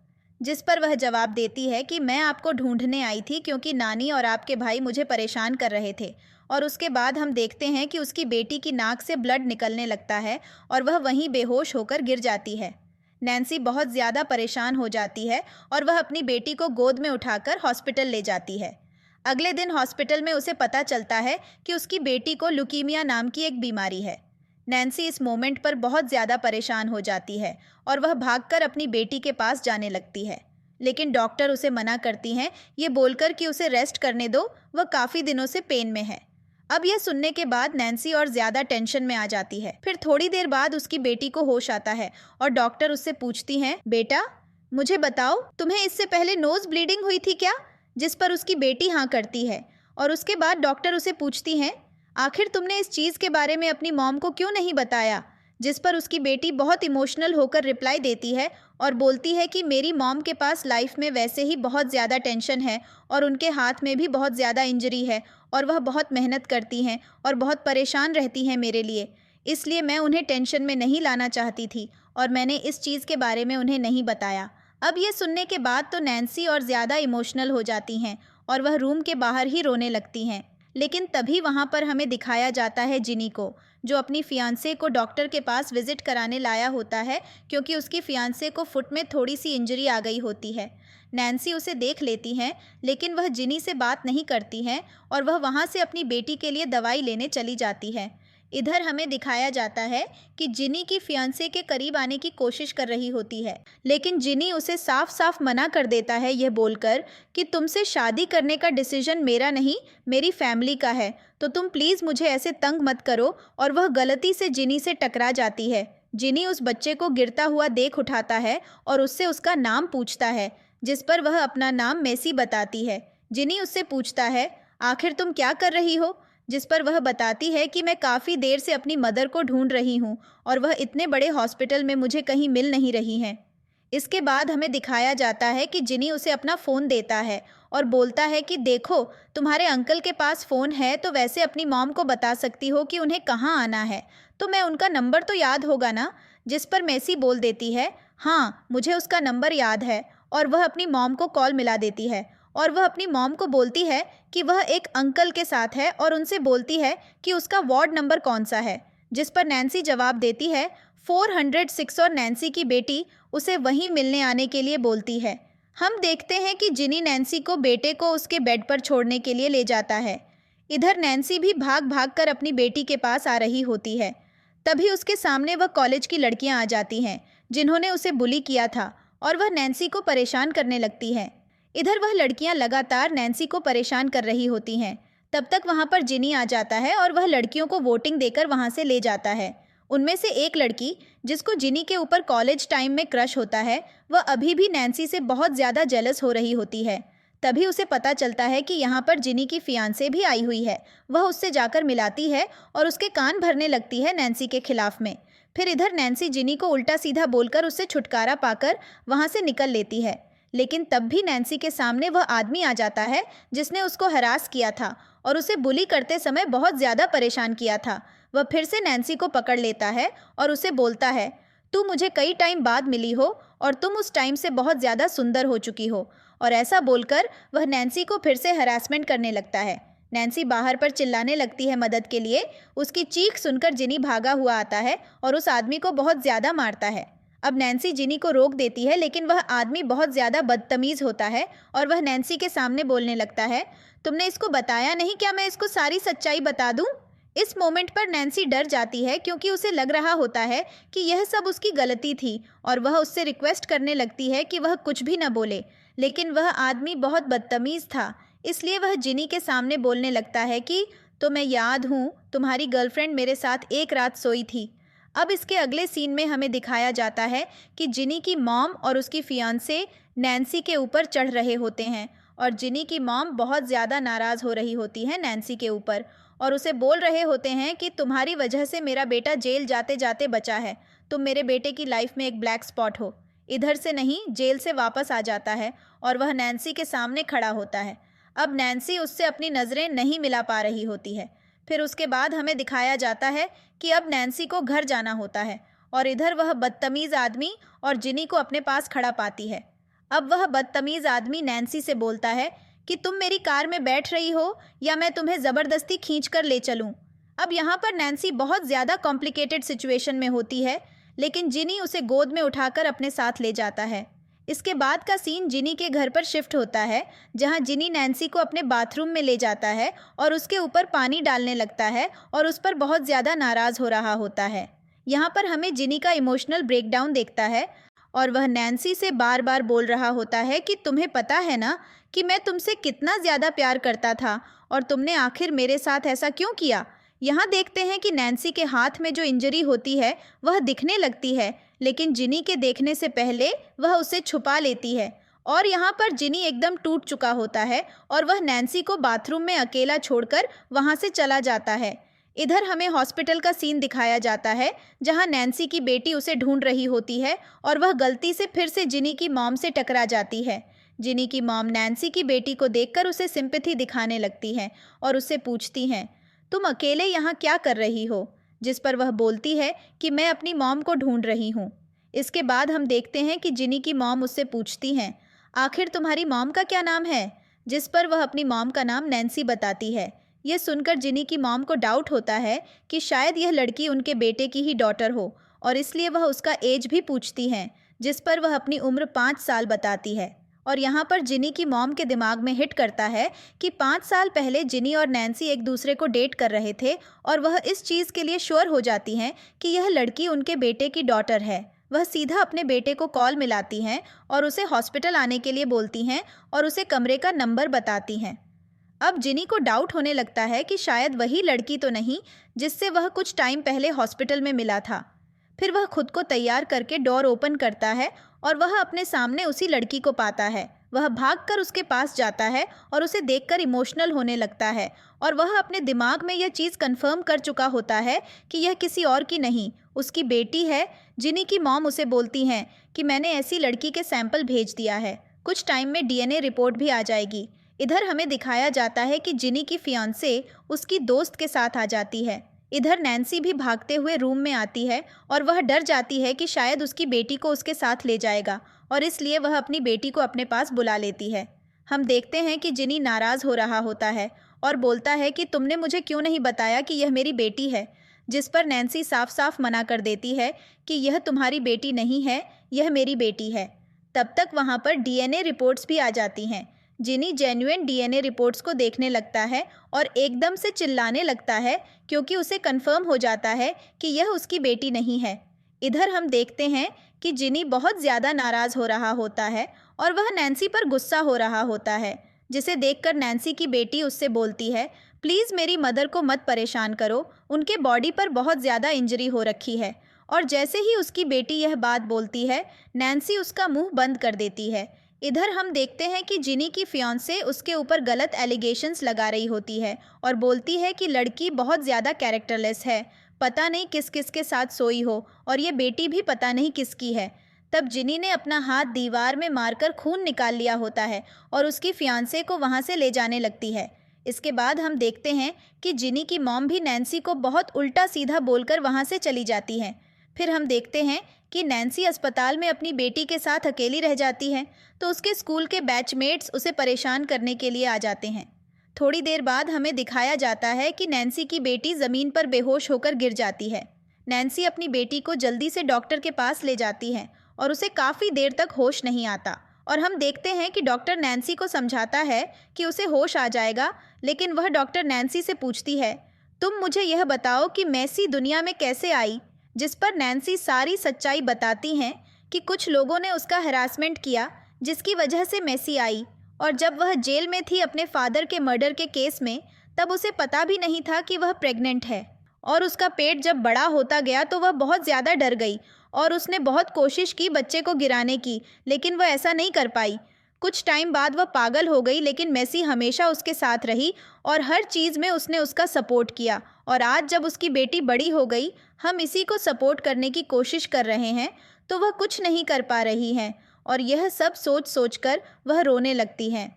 S1: जिस पर वह जवाब देती है कि मैं आपको ढूंढने आई थी क्योंकि नानी और आपके भाई मुझे परेशान कर रहे थे। और उसके बाद हम देखते हैं कि उसकी बेटी की नाक से ब्लड निकलने लगता है और वह वहीं बेहोश होकर गिर जाती है। नैन्सी बहुत ज़्यादा परेशान हो जाती है और वह अपनी बेटी को गोद में उठाकर हॉस्पिटल ले जाती है। अगले दिन हॉस्पिटल में उसे पता चलता है कि उसकी बेटी को ल्यूकीमिया नाम की एक बीमारी है। नैन्सी इस मोमेंट पर बहुत ज़्यादा परेशान हो जाती है और वह भागकर अपनी बेटी के पास जाने लगती है, लेकिन डॉक्टर उसे मना करती हैं, ये बोलकर कि उसे रेस्ट करने दो, वह काफ़ी दिनों से पेन में है। अब यह सुनने के बाद नैन्सी और ज़्यादा टेंशन में आ जाती है। फिर थोड़ी देर बाद उसकी बेटी को होश आता है और डॉक्टर उससे पूछती हैं, बेटा मुझे बताओ, तुम्हें इससे पहले नोज़ ब्लीडिंग हुई थी क्या? जिस पर उसकी बेटी हाँ करती है। और उसके बाद डॉक्टर उसे पूछती हैं, आखिर तुमने इस चीज़ के बारे में अपनी मॉम को क्यों नहीं बताया? जिस पर उसकी बेटी बहुत इमोशनल होकर रिप्लाई देती है और बोलती है कि मेरी मॉम के पास लाइफ में वैसे ही बहुत ज़्यादा टेंशन है और उनके हाथ में भी बहुत ज़्यादा इंजरी है और वह बहुत मेहनत करती हैं और बहुत परेशान रहती हैं मेरे लिए, इसलिए मैं उन्हें टेंशन में नहीं लाना चाहती थी और मैंने इस चीज़ के बारे में उन्हें नहीं बताया। अब ये सुनने के बाद तो नैन्सी और ज़्यादा इमोशनल हो जाती हैं और वह रूम के बाहर ही रोने लगती हैं। लेकिन तभी वहाँ पर हमें दिखाया जाता है जिनी को, जो अपनी फियांसे को डॉक्टर के पास विजिट कराने लाया होता है क्योंकि उसकी फियांसे को फुट में थोड़ी सी इंजरी आ गई होती है। नैन्सी उसे देख लेती हैं, लेकिन वह जिनी से बात नहीं करती हैं और वह वहाँ से अपनी बेटी के लिए दवाई लेने चली जाती है। इधर हमें दिखाया जाता है कि जिनी की फियांसे के करीब आने की कोशिश कर रही होती है, लेकिन जिनी उसे साफ साफ मना कर देता है यह बोलकर कि तुमसे शादी करने का डिसीजन मेरा नहीं, मेरी फैमिली का है, तो तुम प्लीज़ मुझे ऐसे तंग मत करो। और वह गलती से जिनी से टकरा जाती है। जिनी उस बच्चे को गिरता हुआ देख उठाता है और उससे उसका नाम पूछता है, जिस पर वह अपना नाम मेसी बताती है। जिनी उससे पूछता है, आखिर तुम क्या कर रही हो? जिस पर वह बताती है कि मैं काफ़ी देर से अपनी मदर को ढूंढ रही हूँ और वह इतने बड़े हॉस्पिटल में मुझे कहीं मिल नहीं रही हैं। इसके बाद हमें दिखाया जाता है कि जिनी उसे अपना फ़ोन देता है और बोलता है कि देखो, तुम्हारे अंकल के पास फ़ोन है तो वैसे अपनी मॉम को बता सकती हो कि उन्हें कहाँ आना है, तो मैं उनका नंबर तो याद होगा ना। जिस पर मेसी बोल देती है, हाँ मुझे उसका नंबर याद है, और वह अपनी मॉम को कॉल मिला देती है और वह अपनी मॉम को बोलती है कि वह एक अंकल के साथ है और उनसे बोलती है कि उसका वार्ड नंबर कौन सा है। जिस पर नैन्सी जवाब देती है 406 और नैन्सी की बेटी उसे वहीं मिलने आने के लिए बोलती है। हम देखते हैं कि जिनी नैन्सी को बेटे को उसके बेड पर छोड़ने के लिए ले जाता है। इधर नैन्सी भी भाग भाग कर अपनी बेटी के पास आ रही होती है। तभी उसके सामने वह कॉलेज की लड़कियां आ जाती हैं जिन्होंने उसे बुली किया था और वह नैन्सी को परेशान करने लगती है। इधर वह लड़कियां लगातार नैन्सी को परेशान कर रही होती हैं। तब तक वहां पर जिनी आ जाता है और वह लड़कियों को वोटिंग देकर वहां से ले जाता है। उनमें से एक लड़की, जिसको जिनी के ऊपर कॉलेज टाइम में क्रश होता है, वह अभी भी नैन्सी से बहुत ज़्यादा जेलस हो रही होती है। तभी उसे पता चलता है कि यहाँ पर जिनी की फियांसे भी आई हुई है। वह उससे जाकर मिलाती है और उसके कान भरने लगती है नैन्सी के खिलाफ में। फिर इधर नैन्सी जिनी को उल्टा सीधा बोलकर उससे छुटकारा पाकर वहाँ से निकल लेती है। लेकिन तब भी नैन्सी के सामने वह आदमी आ जाता है जिसने उसको हरास किया था और उसे बुली करते समय बहुत ज़्यादा परेशान किया था। वह फिर से नैन्सी को पकड़ लेता है और उसे बोलता है, तू मुझे कई टाइम बाद मिली हो और तुम उस टाइम से बहुत ज़्यादा सुंदर हो चुकी हो। और ऐसा बोलकर वह नैन्सी को फिर से हरासमेंट करने लगता है। नैन्सी बाहर पर चिल्लाने लगती है मदद के लिए। उसकी चीख सुनकर जिनी भागा हुआ आता है और उस आदमी को बहुत ज़्यादा मारता है। अब नैन्सी जिनी को रोक देती है, लेकिन वह आदमी बहुत ज़्यादा बदतमीज़ होता है और वह नैन्सी के सामने बोलने लगता है, तुमने इसको बताया नहीं क्या मैं इसको सारी सच्चाई बता दूँ? इस मोमेंट पर नैन्सी डर जाती है क्योंकि उसे लग रहा होता है कि यह सब उसकी गलती थी और वह उससे रिक्वेस्ट करने लगती है कि वह कुछ भी न बोले। लेकिन वह आदमी बहुत बदतमीज़ था, इसलिए वह जिनी के सामने बोलने लगता है कि तो मैं याद हूँ तुम्हारी गर्लफ्रेंड मेरे साथ एक रात सोई थी। अब इसके अगले सीन में हमें दिखाया जाता है कि जिनी की मॉम और उसकी फियांसे नैन्सी के ऊपर चढ़ रहे होते हैं और जिनी की मॉम बहुत ज़्यादा नाराज़ हो रही होती है नैन्सी के ऊपर और उसे बोल रहे होते हैं कि तुम्हारी वजह से मेरा बेटा जेल जाते जाते बचा है। तुम मेरे बेटे की लाइफ में एक ब्लैक स्पॉट हो। इधर से नहीं, जेल से वापस आ जाता है और वह नैन्सी के सामने खड़ा होता है। अब नैन्सी उससे अपनी नज़रें नहीं मिला पा रही होती है। फिर उसके बाद हमें दिखाया जाता है कि अब नैन्सी को घर जाना होता है और इधर वह बदतमीज़ आदमी और जिनी को अपने पास खड़ा पाती है। अब वह बदतमीज़ आदमी नैन्सी से बोलता है कि तुम मेरी कार में बैठ रही हो या मैं तुम्हें ज़बरदस्ती खींच कर ले चलूँ। अब यहाँ पर नैन्सी बहुत ज़्यादा कॉम्प्लिकेटेड सिचुएशन में होती है, लेकिन जिनी उसे गोद में उठाकर अपने साथ ले जाता है। इसके बाद का सीन जिनी के घर पर शिफ्ट होता है, जहाँ जिनी नैन्सी को अपने बाथरूम में ले जाता है और उसके ऊपर पानी डालने लगता है और उस पर बहुत ज़्यादा नाराज़ हो रहा होता है। यहाँ पर हमें जिनी का इमोशनल ब्रेकडाउन देखता है और वह नैन्सी से बार बार बोल रहा होता है कि तुम्हें पता है ना कि मैं तुमसे कितना ज़्यादा प्यार करता था और तुमने आखिर मेरे साथ ऐसा क्यों किया। यहाँ देखते हैं कि नैन्सी के हाथ में जो इंजरी होती है वह दिखने लगती है, लेकिन जिनी के देखने से पहले वह उसे छुपा लेती है और यहाँ पर जिनी एकदम टूट चुका होता है और वह नैन्सी को बाथरूम में अकेला छोड़कर वहाँ से चला जाता है। इधर हमें हॉस्पिटल का सीन दिखाया जाता है, जहाँ नैन्सी की बेटी उसे ढूंढ रही होती है और वह गलती से फिर से जिनी की मॉम से टकरा जाती है। जिनी की मॉम नैन्सी की बेटी को देखकर उसे सिंपैथी दिखाने लगती हैं और उससे पूछती हैं, तुम अकेले यहाँ क्या कर रही हो? जिस पर वह बोलती है कि मैं अपनी मॉम को ढूंढ रही हूँ। इसके बाद हम देखते हैं कि जिनी की मॉम उससे पूछती हैं, आखिर तुम्हारी मॉम का क्या नाम है? जिस पर वह अपनी मॉम का नाम नैन्सी बताती है। यह सुनकर जिनी की मॉम को डाउट होता है कि शायद यह लड़की उनके बेटे की ही डॉटर हो और इसलिए वह उसका एज भी पूछती हैं, जिस पर वह अपनी उम्र 5 साल बताती है। और यहाँ पर जिनी की मॉम के दिमाग में हिट करता है कि 5 साल पहले जिनी और नैन्सी एक दूसरे को डेट कर रहे थे और वह इस चीज़ के लिए श्योर हो जाती हैं कि यह लड़की उनके बेटे की डॉटर है। वह सीधा अपने बेटे को कॉल मिलाती हैं और उसे हॉस्पिटल आने के लिए बोलती हैं और उसे कमरे का नंबर बताती हैं। अब जिनी को डाउट होने लगता है कि शायद वही लड़की तो नहीं जिससे वह कुछ टाइम पहले हॉस्पिटल में मिला था। फिर वह खुद को तैयार करके डोर ओपन करता है और वह अपने सामने उसी लड़की को पाता है। वह भागकर उसके पास जाता है और उसे देखकर इमोशनल होने लगता है और वह अपने दिमाग में यह चीज़ कंफर्म कर चुका होता है कि यह किसी और की नहीं, उसकी बेटी है। जिनी की मॉम उसे बोलती हैं कि मैंने ऐसी लड़की के सैंपल भेज दिया है, कुछ टाइम में डीएनए रिपोर्ट भी आ जाएगी। इधर हमें दिखाया जाता है कि जिनी की फियांसे उसकी दोस्त के साथ आ जाती है। इधर नैन्सी भी भागते हुए रूम में आती है और वह डर जाती है कि शायद उसकी बेटी को उसके साथ ले जाएगा और इसलिए वह अपनी बेटी को अपने पास बुला लेती है। हम देखते हैं कि जिनी नाराज़ हो रहा होता है और बोलता है कि तुमने मुझे क्यों नहीं बताया कि यह मेरी बेटी है, जिस पर नैन्सी साफ साफ मना कर देती है कि यह तुम्हारी बेटी नहीं है, यह मेरी बेटी है। तब तक वहाँ पर डीएनए रिपोर्ट्स भी आ जाती हैं। जिनी जेन्युइन डीएनए रिपोर्ट्स को देखने लगता है और एकदम से चिल्लाने लगता है क्योंकि उसे कंफर्म हो जाता है कि यह उसकी बेटी नहीं है। इधर हम देखते हैं कि जिनी बहुत ज़्यादा नाराज़ हो रहा होता है और वह नैन्सी पर गुस्सा हो रहा होता है, जिसे देखकर नैन्सी की बेटी उससे बोलती है, प्लीज़ मेरी मदर को मत परेशान करो, उनके बॉडी पर बहुत ज़्यादा इंजरी हो रखी है। और जैसे ही उसकी बेटी यह बात बोलती है, नैन्सी उसका मुंह बंद कर देती है। इधर हम देखते हैं कि जिनी की फियांसे उसके ऊपर गलत एलिगेशंस लगा रही होती है और बोलती है कि लड़की बहुत ज़्यादा कैरेक्टरलेस है, पता नहीं किस किस के साथ सोई हो और ये बेटी भी पता नहीं किसकी है। तब जिनी ने अपना हाथ दीवार में मारकर खून निकाल लिया होता है और उसकी फियांसे को वहाँ से ले जाने लगती है। इसके बाद हम देखते हैं कि जिनी की मॉम भी नैन्सी को बहुत उल्टा सीधा बोलकर वहाँ से चली जाती है। फिर हम देखते हैं कि नैन्सी अस्पताल में अपनी बेटी के साथ अकेली रह जाती है, तो उसके स्कूल के बैचमेट्स उसे परेशान करने के लिए आ जाते हैं। थोड़ी देर बाद हमें दिखाया जाता है कि नैन्सी की बेटी ज़मीन पर बेहोश होकर गिर जाती है। नैन्सी अपनी बेटी को जल्दी से डॉक्टर के पास ले जाती है और उसे काफ़ी देर तक होश नहीं आता और हम देखते हैं कि डॉक्टर नैन्सी को समझाता है कि उसे होश आ जाएगा, लेकिन वह डॉक्टर नैन्सी से पूछती है, तुम मुझे यह बताओ कि मैसी दुनिया में कैसे आई, जिस पर नैन्सी सारी सच्चाई बताती हैं कि कुछ लोगों ने उसका हरासमेंट किया जिसकी वजह से मैसी आई, और जब वह जेल में थी अपने फादर के मर्डर के केस में, तब उसे पता भी नहीं था कि वह प्रेग्नेंट है। और उसका पेट जब बड़ा होता गया तो वह बहुत ज़्यादा डर गई और उसने बहुत कोशिश की बच्चे को गिराने की, लेकिन वह ऐसा नहीं कर पाई। कुछ टाइम बाद वह पागल हो गई, लेकिन मैसी हमेशा उसके साथ रही और हर चीज़ में उसने उसका सपोर्ट किया। और आज जब उसकी बेटी बड़ी हो गई, हम इसी को सपोर्ट करने की कोशिश कर रहे हैं, तो वह कुछ नहीं कर पा रही हैं और यह सब सोच सोच कर वह रोने लगती हैं।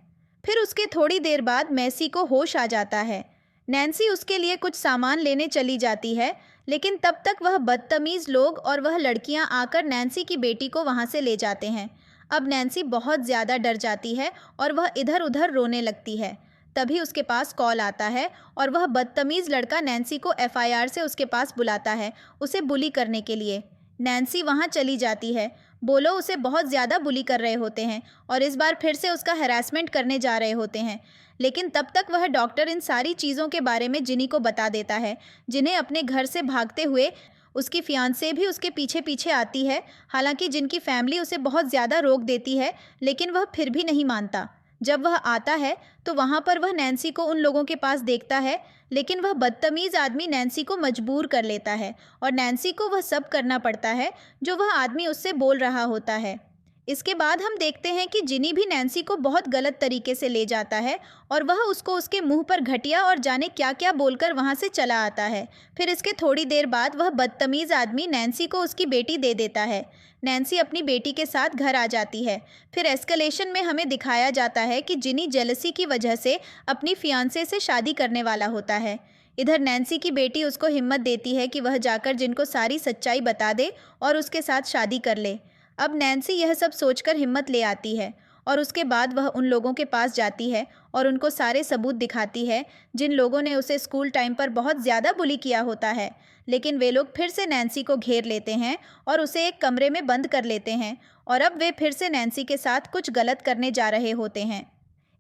S1: फिर उसके थोड़ी देर बाद मैसी को होश आ जाता है। नैन्सी उसके लिए कुछ सामान लेने चली जाती है, लेकिन तब तक वह बदतमीज़ लोग और वह लड़कियां आकर नैन्सी की बेटी को वहां से ले जाते हैं। अब नैन्सी बहुत ज़्यादा डर जाती है और वह इधर उधर रोने लगती है। तभी उसके पास कॉल आता है और वह बदतमीज़ लड़का नैन्सी को एफआईआर से उसके पास बुलाता है, उसे बुली करने के लिए। नैन्सी वहाँ चली जाती है। बोलो उसे बहुत ज़्यादा बुली कर रहे होते हैं और इस बार फिर से उसका हैरेसमेंट करने जा रहे होते हैं, लेकिन तब तक वह डॉक्टर इन सारी चीज़ों के बारे में जिनी को बता देता है, जिन्हें अपने घर से भागते हुए उसकी फियांसे भी उसके पीछे पीछे आती है। हालांकि जिनकी फैमिली उसे बहुत ज़्यादा रोक देती है, लेकिन वह फिर भी नहीं मानता। जब वह आता है तो वहाँ पर वह नैन्सी को उन लोगों के पास देखता है, लेकिन वह बदतमीज़ आदमी नैन्सी को मजबूर कर लेता है और नैन्सी को वह सब करना पड़ता है जो वह आदमी उससे बोल रहा होता है। इसके बाद हम देखते हैं कि जिनी भी नैन्सी को बहुत गलत तरीके से ले जाता है और वह उसको उसके मुंह पर घटिया और जाने क्या क्या बोलकर वहाँ से चला आता है। फिर इसके थोड़ी देर बाद वह बदतमीज़ आदमी नैन्सी को उसकी बेटी दे देता है। नैन्सी अपनी बेटी के साथ घर आ जाती है। फिर एस्केलेशन में हमें दिखाया जाता है कि जिनी जेलसी की वजह से अपनी फियांसे से शादी करने वाला होता है। इधर नैन्सी की बेटी उसको हिम्मत देती है कि वह जाकर जिनको सारी सच्चाई बता दे और उसके साथ शादी कर ले। अब नैन्सी यह सब सोचकर हिम्मत ले आती है और उसके बाद वह उन लोगों के पास जाती है और उनको सारे सबूत दिखाती है जिन लोगों ने उसे स्कूल टाइम पर बहुत ज़्यादा बुली किया होता है। लेकिन वे लोग फिर से नैन्सी को घेर लेते हैं और उसे एक कमरे में बंद कर लेते हैं और अब वे फिर से नैन्सी के साथ कुछ गलत करने जा रहे होते हैं।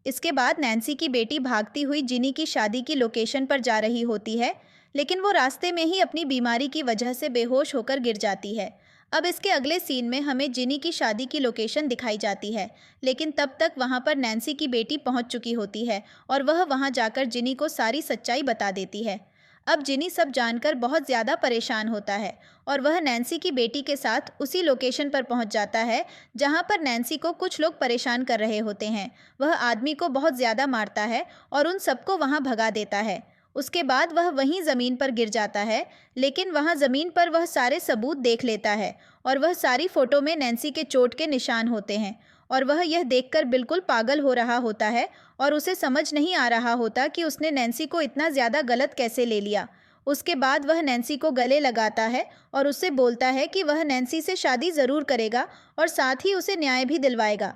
S1: इसके बाद नैन्सी की बेटी भागती हुई जिनी की शादी की लोकेशन पर जा रही होती है, लेकिन वो रास्ते में ही अपनी बीमारी की वजह से बेहोश होकर गिर जाती है। अब इसके अगले सीन में हमें जिनी की शादी की लोकेशन दिखाई जाती है, लेकिन तब तक वहाँ पर नैन्सी की बेटी पहुँच चुकी होती है और वह वहाँ जाकर जिनी को सारी सच्चाई बता देती है। अब जिनी सब जानकर बहुत ज़्यादा परेशान होता है और वह नैन्सी की बेटी के साथ उसी लोकेशन पर पहुंच जाता है जहां पर नैन्सी को कुछ लोग परेशान कर रहे होते हैं। वह आदमी को बहुत ज़्यादा मारता है और उन सबको वहां भगा देता है। उसके बाद वह वहीं ज़मीन पर गिर जाता है, लेकिन वहां ज़मीन पर वह सारे सबूत देख लेता है और वह सारी फ़ोटो में नैन्सी के चोट के निशान होते हैं और वह यह देखकर बिल्कुल पागल हो रहा होता है और उसे समझ नहीं आ रहा होता कि उसने नैन्सी को इतना ज़्यादा गलत कैसे ले लिया। उसके बाद वह नैन्सी को गले लगाता है और उससे बोलता है कि वह नैन्सी से शादी ज़रूर करेगा और साथ ही उसे न्याय भी दिलवाएगा।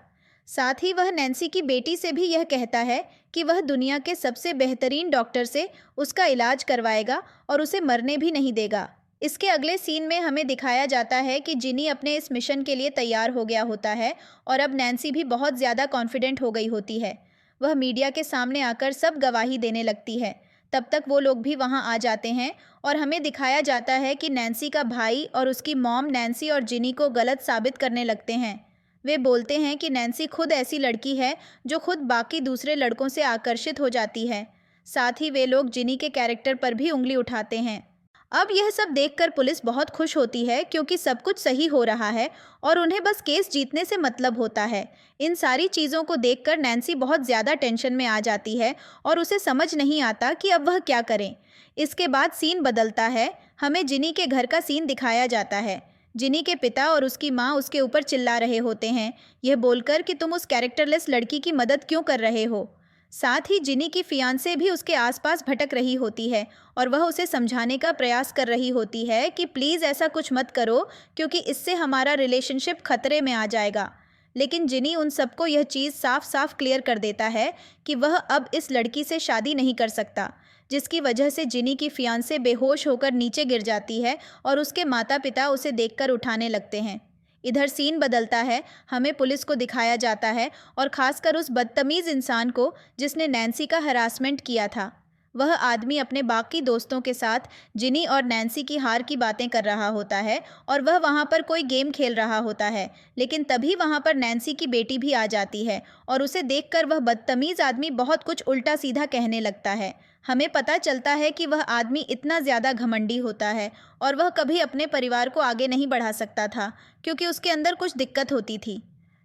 S1: साथ ही वह नैन्सी की बेटी से भी यह कहता है कि वह दुनिया के सबसे बेहतरीन डॉक्टर से उसका इलाज करवाएगा और उसे मरने भी नहीं देगा। इसके अगले सीन में हमें दिखाया जाता है कि जिनी अपने इस मिशन के लिए तैयार हो गया होता है और अब नैन्सी भी बहुत ज़्यादा कॉन्फिडेंट हो गई होती है। वह मीडिया के सामने आकर सब गवाही देने लगती है। तब तक वो लोग भी वहाँ आ जाते हैं और हमें दिखाया जाता है कि नैन्सी का भाई और उसकी मॉम नैन्सी और जिनी को गलत साबित करने लगते हैं। वे बोलते हैं कि नैन्सी खुद ऐसी लड़की है जो खुद बाकी दूसरे लड़कों से आकर्षित हो जाती है। साथ ही वे लोग जिनी के कैरेक्टर पर भी उंगली उठाते हैं। अब यह सब देखकर पुलिस बहुत खुश होती है क्योंकि सब कुछ सही हो रहा है और उन्हें बस केस जीतने से मतलब होता है। इन सारी चीज़ों को देखकर नैन्सी बहुत ज़्यादा टेंशन में आ जाती है और उसे समझ नहीं आता कि अब वह क्या करें। इसके बाद सीन बदलता है। हमें जिनी के घर का सीन दिखाया जाता है। जिनी के पिता और उसकी माँ उसके ऊपर चिल्ला रहे होते हैं, यह बोलकर कि तुम उस कैरेक्टरलेस लड़की की मदद क्यों कर रहे हो। साथ ही जिनी की फियांसे भी उसके आसपास भटक रही होती है और वह उसे समझाने का प्रयास कर रही होती है कि प्लीज़ ऐसा कुछ मत करो क्योंकि इससे हमारा रिलेशनशिप खतरे में आ जाएगा। लेकिन जिनी उन सबको यह चीज़ साफ साफ क्लियर कर देता है कि वह अब इस लड़की से शादी नहीं कर सकता, जिसकी वजह से जिनी की फियांसे बेहोश होकर नीचे गिर जाती है और उसके माता पिता उसे देखकर उठाने लगते हैं। इधर सीन बदलता है। हमें पुलिस को दिखाया जाता है और ख़ासकर उस बदतमीज़ इंसान को जिसने नैन्सी का हरासमेंट किया था। वह आदमी अपने बाकी दोस्तों के साथ जिनी और नैन्सी की हार की बातें कर रहा होता है और वह वहाँ पर कोई गेम खेल रहा होता है। लेकिन तभी वहाँ पर नैन्सी की बेटी भी आ जाती है और उसे देखकर वह बदतमीज़ आदमी बहुत कुछ उल्टा सीधा कहने लगता है। हमें पता चलता है कि वह आदमी इतना ज़्यादा घमंडी होता है और वह कभी अपने परिवार को आगे नहीं बढ़ा सकता था क्योंकि उसके अंदर कुछ दिक्कत होती थी।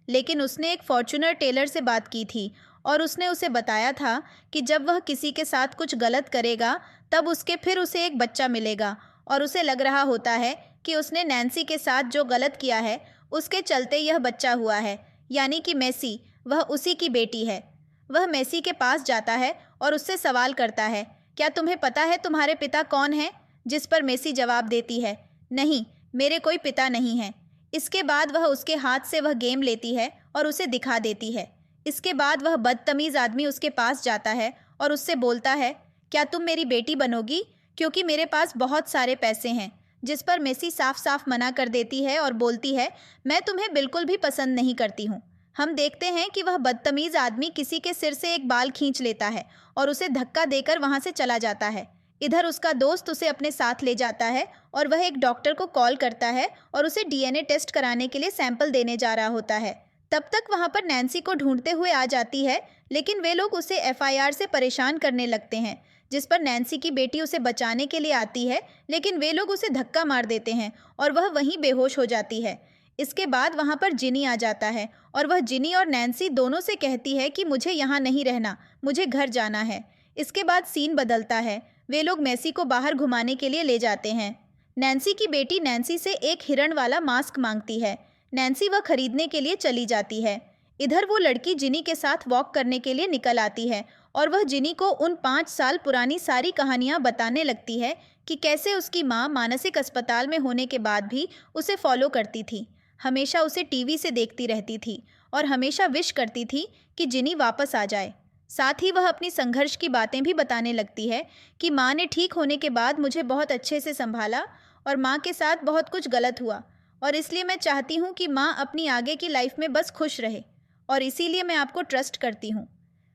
S1: लेकिन उसने एक फॉर्च्यूनर टेलर से बात की थी और उसने उसे बताया था कि जब वह किसी के साथ कुछ गलत करेगा तब उसे एक बच्चा मिलेगा और उसे लग रहा होता है कि उसने नैन्सी के साथ जो गलत किया है उसके चलते यह बच्चा हुआ है, यानी कि मेसी वह उसी की बेटी है। वह मेसी के पास जाता है और उससे सवाल करता है, क्या तुम्हें पता है तुम्हारे पिता कौन हैं? जिस पर मेसी जवाब देती है, नहीं, मेरे कोई पिता नहीं है। इसके बाद वह उसके हाथ से वह गेम लेती है और उसे दिखा देती है। इसके बाद वह बदतमीज़ आदमी उसके पास जाता है और उससे बोलता है, क्या तुम मेरी बेटी बनोगी क्योंकि मेरे पास बहुत सारे पैसे हैं। जिस पर मेसी साफ साफ मना कर देती है और बोलती है, मैं तुम्हें बिल्कुल भी पसंद नहीं करती हूँ। हम देखते हैं कि वह बदतमीज़ आदमी किसी के सिर से एक बाल खींच लेता है और उसे धक्का देकर वहाँ से चला जाता है। इधर उसका दोस्त उसे अपने साथ ले जाता है और वह एक डॉक्टर को कॉल करता है और उसे डीएनए टेस्ट कराने के लिए सैंपल देने जा रहा होता है। तब तक वहाँ पर नैन्सी को ढूंढते हुए आ जाती है, लेकिन वे लोग उसे एफआईआर से परेशान करने लगते हैं, जिस पर नैन्सी की बेटी उसे बचाने के लिए आती है, लेकिन वे लोग उसे धक्का मार देते हैं और वह वहीं बेहोश हो जाती है। इसके बाद वहाँ पर जिनी आ जाता है और वह जिनी और नैन्सी दोनों से कहती है कि मुझे यहाँ नहीं रहना, मुझे घर जाना है। इसके बाद सीन बदलता है। वे लोग मेसी को बाहर घुमाने के लिए ले जाते हैं। नैन्सी की बेटी नैन्सी से एक हिरण वाला मास्क मांगती है। नैन्सी वह खरीदने के लिए चली जाती है। इधर वो लड़की जिनी के साथ वॉक करने के लिए निकल आती है और वह जिनी को उन 5 साल पुरानी सारी कहानियाँ बताने लगती है कि कैसे उसकी माँ मानसिक अस्पताल में होने के बाद भी उसे फॉलो करती थी, हमेशा उसे टीवी से देखती रहती थी और हमेशा विश करती थी कि जिनी वापस आ जाए। साथ ही वह अपनी संघर्ष की बातें भी बताने लगती है कि माँ ने ठीक होने के बाद मुझे बहुत अच्छे से संभाला और माँ के साथ बहुत कुछ गलत हुआ और इसलिए मैं चाहती हूँ कि माँ अपनी आगे की लाइफ में बस खुश रहे और इसीलिए मैं आपको ट्रस्ट करती हूँ।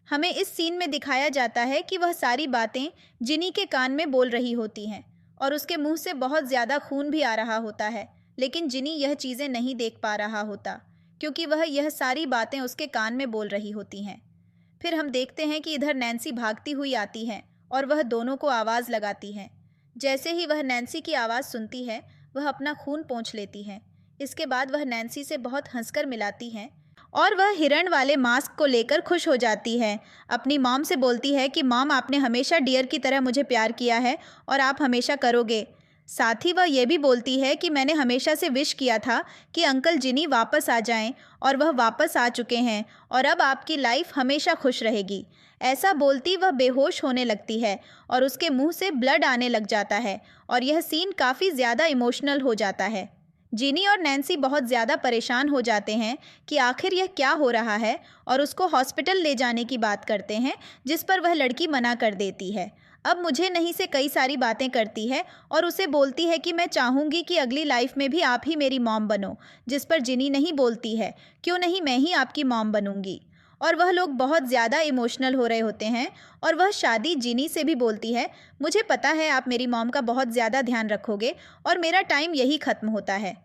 S1: हमें इस सीन में दिखाया जाता है कि वह सारी बातें जिनी के कान में बोल रही होती हैं और उसके मुंह से बहुत ज़्यादा खून भी आ रहा होता है, लेकिन जिनी यह चीज़ें नहीं देख पा रहा होता क्योंकि वह यह सारी बातें उसके कान में बोल रही होती हैं। फिर हम देखते हैं कि इधर नैन्सी भागती हुई आती है और वह दोनों को आवाज़ लगाती है। जैसे ही वह नैन्सी की आवाज़ सुनती है, वह अपना खून पोंछ लेती है। इसके बाद वह नैन्सी से बहुत हंसकर मिलाती है और वह हिरण वाले मास्क को लेकर खुश हो जाती है। अपनी मॉम से बोलती है कि मॉम, आपने हमेशा डियर की तरह मुझे प्यार किया है और आप हमेशा करोगे। साथ ही वह ये भी बोलती है कि मैंने हमेशा से विश किया था कि अंकल जिनी वापस आ जाएं और वह वापस आ चुके हैं और अब आपकी लाइफ हमेशा खुश रहेगी। ऐसा बोलती वह बेहोश होने लगती है और उसके मुंह से ब्लड आने लग जाता है और यह सीन काफ़ी ज़्यादा इमोशनल हो जाता है। जिनी और नैन्सी बहुत ज़्यादा परेशान हो जाते हैं कि आखिर यह क्या हो रहा है और उसको हॉस्पिटल ले जाने की बात करते हैं, जिस पर वह लड़की मना कर देती है। अब मुझे नहीं से कई सारी बातें करती है और उसे बोलती है कि मैं चाहूँगी कि अगली लाइफ में भी आप ही मेरी मॉम बनो, जिस पर जिनी नहीं बोलती है, क्यों नहीं, मैं ही आपकी मॉम बनूँगी। और वह लोग बहुत ज़्यादा इमोशनल हो रहे होते हैं और वह शादी जिनी से भी बोलती है, मुझे पता है आप मेरी मॉम का बहुत ज़्यादा ध्यान रखोगे और मेरा टाइम यही ख़त्म होता है।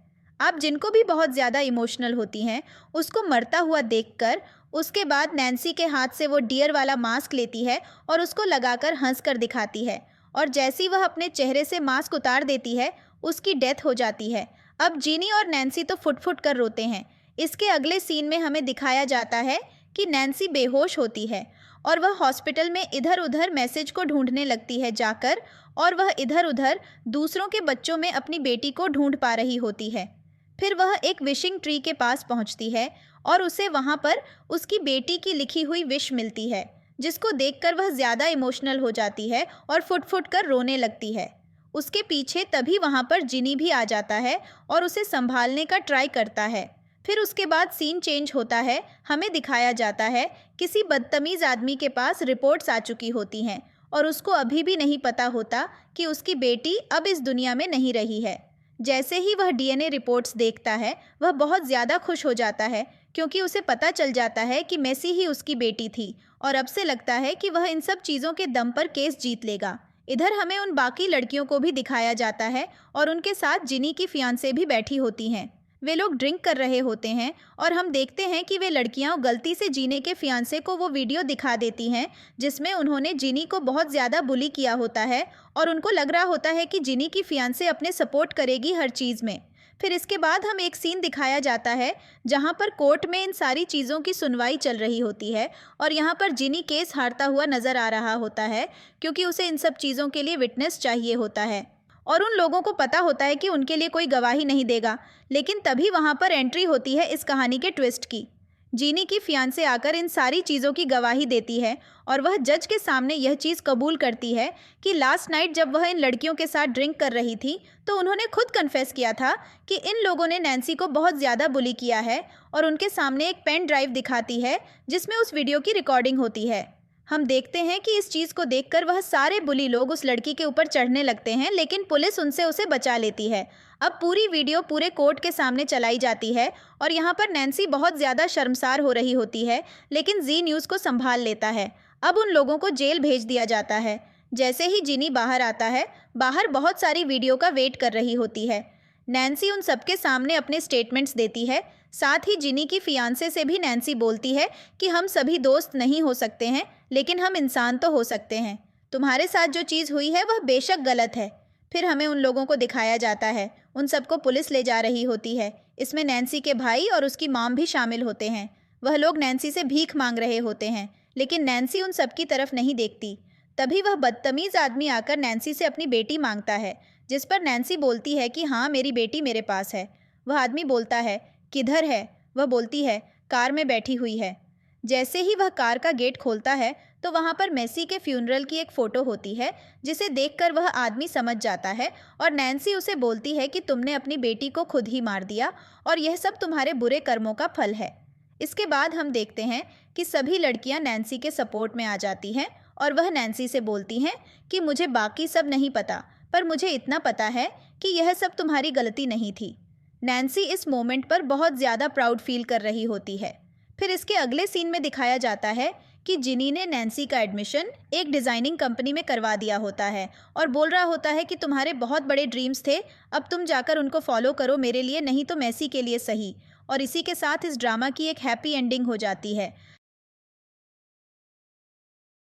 S1: आप जिनको भी बहुत ज़्यादा इमोशनल होती हैं उसको मरता हुआ देखकर उसके बाद नैन्सी के हाथ से वो डियर वाला मास्क लेती है और उसको लगाकर हंस कर दिखाती है और जैसी वह अपने चेहरे से मास्क उतार देती है उसकी डेथ हो जाती है। अब जिनी और नैन्सी तो फुट फुट कर रोते हैं। इसके अगले सीन में हमें दिखाया जाता है कि नैन्सी बेहोश होती है और वह हॉस्पिटल में इधर उधर मैसेज को ढूंढने लगती है जाकर, और वह इधर उधर दूसरों के बच्चों में अपनी बेटी को ढूंढ पा रही होती है। फिर वह एक विशिंग ट्री के पास पहुंचती है और उसे वहां पर उसकी बेटी की लिखी हुई विश मिलती है, जिसको देखकर वह ज़्यादा इमोशनल हो जाती है और फुट फुट कर रोने लगती है। उसके पीछे तभी वहां पर जिनी भी आ जाता है और उसे संभालने का ट्राई करता है। फिर उसके बाद सीन चेंज होता है। हमें दिखाया जाता है किसी बदतमीज़ आदमी के पास रिपोर्ट्स आ चुकी होती हैं और उसको अभी भी नहीं पता होता कि उसकी बेटी अब इस दुनिया में नहीं रही है। जैसे ही वह डीएनए रिपोर्ट्स देखता है वह बहुत ज़्यादा खुश हो जाता है, क्योंकि उसे पता चल जाता है कि मेसी ही उसकी बेटी थी और अब से लगता है कि वह इन सब चीज़ों के दम पर केस जीत लेगा। इधर हमें उन बाकी लड़कियों को भी दिखाया जाता है और उनके साथ जिनी की फियांसे भी बैठी होती हैं। वे लोग ड्रिंक कर रहे होते हैं और हम देखते हैं कि वे लड़कियां गलती से जीने के फियांसे को वो वीडियो दिखा देती हैं जिसमें उन्होंने जिनी को बहुत ज़्यादा बुली किया होता है और उनको लग रहा होता है कि जिनी की फियांसे अपने सपोर्ट करेगी हर चीज़ में। फिर इसके बाद हम एक सीन दिखाया जाता है जहां पर कोर्ट में इन सारी चीज़ों की सुनवाई चल रही होती है और यहां पर जिनी केस हारता हुआ नज़र आ रहा होता है, क्योंकि उसे इन सब चीज़ों के लिए विटनेस चाहिए होता है और उन लोगों को पता होता है कि उनके लिए कोई गवाही नहीं देगा। लेकिन तभी वहां पर एंट्री होती है इस कहानी के ट्विस्ट की। जीनी की फियांसे आकर इन सारी चीज़ों की गवाही देती है और वह जज के सामने यह चीज़ कबूल करती है कि लास्ट नाइट जब वह इन लड़कियों के साथ ड्रिंक कर रही थी तो उन्होंने खुद कन्फेस किया था कि इन लोगों ने नैन्सी को बहुत ज़्यादा बुली किया है, और उनके सामने एक पेन ड्राइव दिखाती है जिसमें उस वीडियो की रिकॉर्डिंग होती है। हम देखते हैं कि इस चीज़ को देखकर वह सारे बुली लोग उस लड़की के ऊपर चढ़ने लगते हैं, लेकिन पुलिस उनसे उसे बचा लेती है। अब पूरी वीडियो पूरे कोर्ट के सामने चलाई जाती है और यहाँ पर नैन्सी बहुत ज़्यादा शर्मसार हो रही होती है, लेकिन जी न्यूज़ को संभाल लेता है। अब उन लोगों को जेल भेज दिया जाता है। जैसे ही जिनी बाहर आता है, बाहर बहुत सारी वीडियो का वेट कर रही होती है। नैन्सी उन सबके सामने अपने स्टेटमेंट्स देती है। साथ ही जिनी की फियांसे से भी नैन्सी बोलती है कि हम सभी दोस्त नहीं हो सकते हैं, लेकिन हम इंसान तो हो सकते हैं। तुम्हारे साथ जो चीज़ हुई है वह बेशक गलत है। फिर हमें उन लोगों को दिखाया जाता है, उन सबको पुलिस ले जा रही होती है। इसमें नैन्सी के भाई और उसकी मॉम भी शामिल होते हैं। वह लोग नैन्सी से भीख मांग रहे होते हैं, लेकिन नैन्सी उन सबकी तरफ नहीं देखती। तभी वह बदतमीज़ आदमी आकर नैन्सी से अपनी बेटी मांगता है, जिस पर नैन्सी बोलती है कि हाँ मेरी बेटी मेरे पास है। वह आदमी बोलता है किधर है? वह बोलती है कार में बैठी हुई है। जैसे ही वह कार का गेट खोलता है तो वहाँ पर मेसी के फ्यूनरल की एक फ़ोटो होती है, जिसे देखकर वह आदमी समझ जाता है और नैन्सी उसे बोलती है कि तुमने अपनी बेटी को खुद ही मार दिया और यह सब तुम्हारे बुरे कर्मों का फल है। इसके बाद हम देखते हैं कि सभी लड़कियां नैन्सी के सपोर्ट में आ जाती हैं और वह नैन्सी से बोलती हैं कि मुझे बाकी सब नहीं पता, पर मुझे इतना पता है कि यह सब तुम्हारी गलती नहीं थी। नैन्सी इस मोमेंट पर बहुत ज़्यादा प्राउड फील कर रही होती है। फिर इसके अगले सीन में दिखाया जाता है कि जिनी ने नैन्सी का एडमिशन एक डिज़ाइनिंग कंपनी में करवा दिया होता है और बोल रहा होता है कि तुम्हारे बहुत बड़े ड्रीम्स थे, अब तुम जाकर उनको फॉलो करो मेरे लिए, नहीं तो मेसी के लिए सही। और इसी के साथ इस ड्रामा की एक हैप्पी एंडिंग हो जाती है।